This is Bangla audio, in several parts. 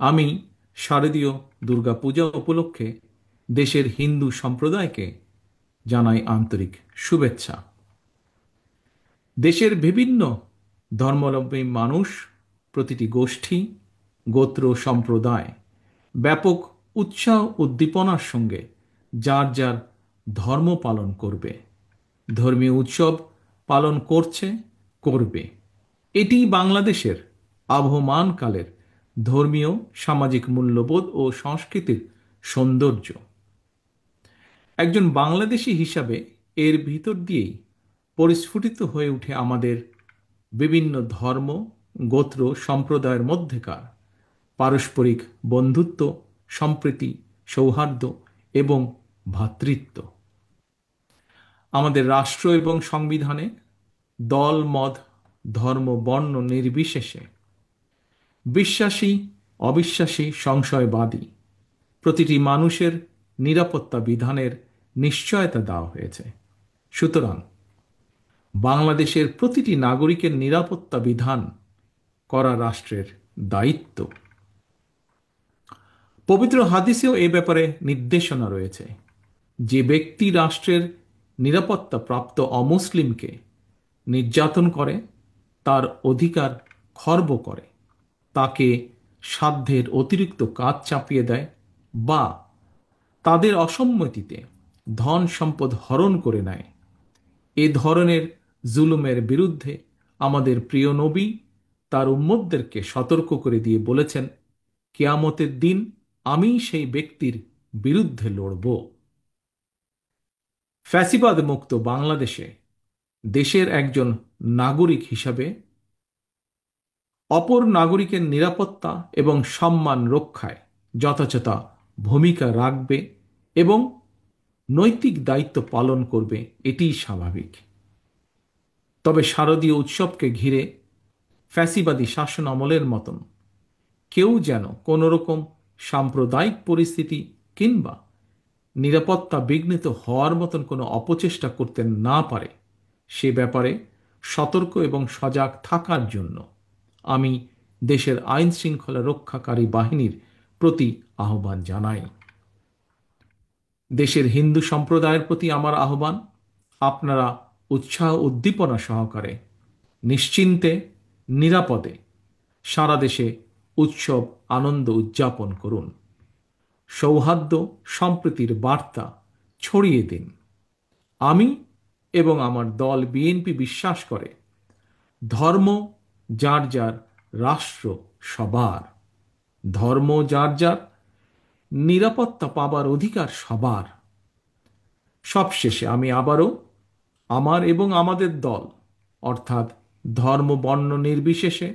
আমি শারদীয় দুর্গাপূজা উপলক্ষে দেশের হিন্দু সম্প্রদায়কে জানাই আন্তরিক শুভেচ্ছা। দেশের বিভিন্ন ধর্মাবলম্বী মানুষ, প্রতিটি গোষ্ঠী, গোত্র, সম্প্রদায় ব্যাপক উৎসাহ উদ্দীপনার সঙ্গে যার যার ধর্ম পালন করবে, ধর্মীয় উৎসব পালন করছে, করবে। এটি বাংলাদেশের আবহমানকালের ধর্মীয় সামাজিক মূল্যবোধ ও সংস্কৃতির সৌন্দর্য। একজন বাংলাদেশী হিসাবে এর ভিতর দিয়েই পরিস্ফুটিত হয়ে ওঠে আমাদের বিভিন্ন ধর্ম, গোত্র, সম্প্রদায়ের মধ্যেকার পারস্পরিক বন্ধুত্ব, সম্প্রীতি, সৌহার্দ্য এবং ভ্রাতৃত্ব। আমাদের রাষ্ট্র এবং সংবিধানে দল, মত, ধর্ম, বর্ণ নির্বিশেষে বিশ্বাসী, অবিশ্বাসী, সংশয়বাদী প্রতিটি মানুষের নিরাপত্তা বিধানের নিশ্চয়তা দেওয়া হয়েছে। সুতরাং বাংলাদেশের প্রতিটি নাগরিকের নিরাপত্তা বিধান করা রাষ্ট্রের দায়িত্ব। পবিত্র হাদিসেও এ ব্যাপারে নির্দেশনা রয়েছে। যে ব্যক্তি রাষ্ট্রের নিরাপত্তা প্রাপ্ত অমুসলিমকে নির্যাতন করে, তার অধিকার খর্ব করে, তাকে সাধ্যের অতিরিক্ত কাজ চাপিয়ে দেয় বা তাদের অসম্মতিতে ধন সম্পদ হরণ করে নেয়, এ ধরনের জুলুমের বিরুদ্ধে আমাদের প্রিয় নবী তার উম্মতদেরকে সতর্ক করে দিয়ে বলেছেন, কিয়ামতের দিন আমি সেই ব্যক্তির বিরুদ্ধে লড়ব। ফ্যাসিবাদ মুক্ত বাংলাদেশে দেশের একজন নাগরিক হিসাবে অপর নাগরিকের নিরাপত্তা এবং সম্মান রক্ষায় যথাযথ ভূমিকা রাখবে এবং নৈতিক দায়িত্ব পালন করবে, এটিই স্বাভাবিক। তবে শারদীয় উৎসবকে ঘিরে ফ্যাসিবাদী শাসন আমলের মতন কেউ যেন কোনোরকম সাম্প্রদায়িক পরিস্থিতি কিংবা নিরাপত্তা বিঘ্নিত হওয়ার মতন কোনো অপচেষ্টা করতে না পারে, সে ব্যাপারে সতর্ক এবং সজাগ থাকার জন্য আমি দেশের আইন শৃঙ্খলা রক্ষাকারী বাহিনীর প্রতি আহ্বান জানাই। দেশের হিন্দু সম্প্রদায়ের প্রতি আমার আহ্বান, আপনারা উৎসাহ উদ্দীপনা সহকারে নিশ্চিন্তে, নিরাপদে সারা দেশে উৎসব আনন্দ উদযাপন করুন। সৌহার্দ্য সম্প্রীতির বার্তা ছড়িয়ে দিন। আমি এবং আমার দল বিএনপি বিশ্বাস করে, ধর্ম যার যার, রাষ্ট্র সবার। ধর্ম যার যার, নিরাপত্তা পাবার অধিকার সবার। সবশেষে আমি আবারও আমার এবং আমাদের দল অর্থাৎ ধর্ম, বর্ণ নির্বিশেষে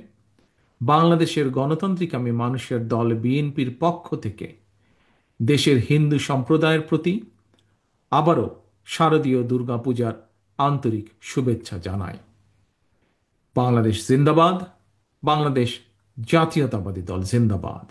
বাংলাদেশের গণতান্ত্রিকামী মানুষের দল বিএনপির পক্ষ থেকে দেশের হিন্দু সম্প্রদায়ের প্রতি আবারও শারদীয় দুর্গাপূজার আন্তরিক শুভেচ্ছা জানাই। বাংলাদেশ জিন্দাবাদ, বাংলাদেশ জাতীয়তাবাদী দল জিন্দাবাদ।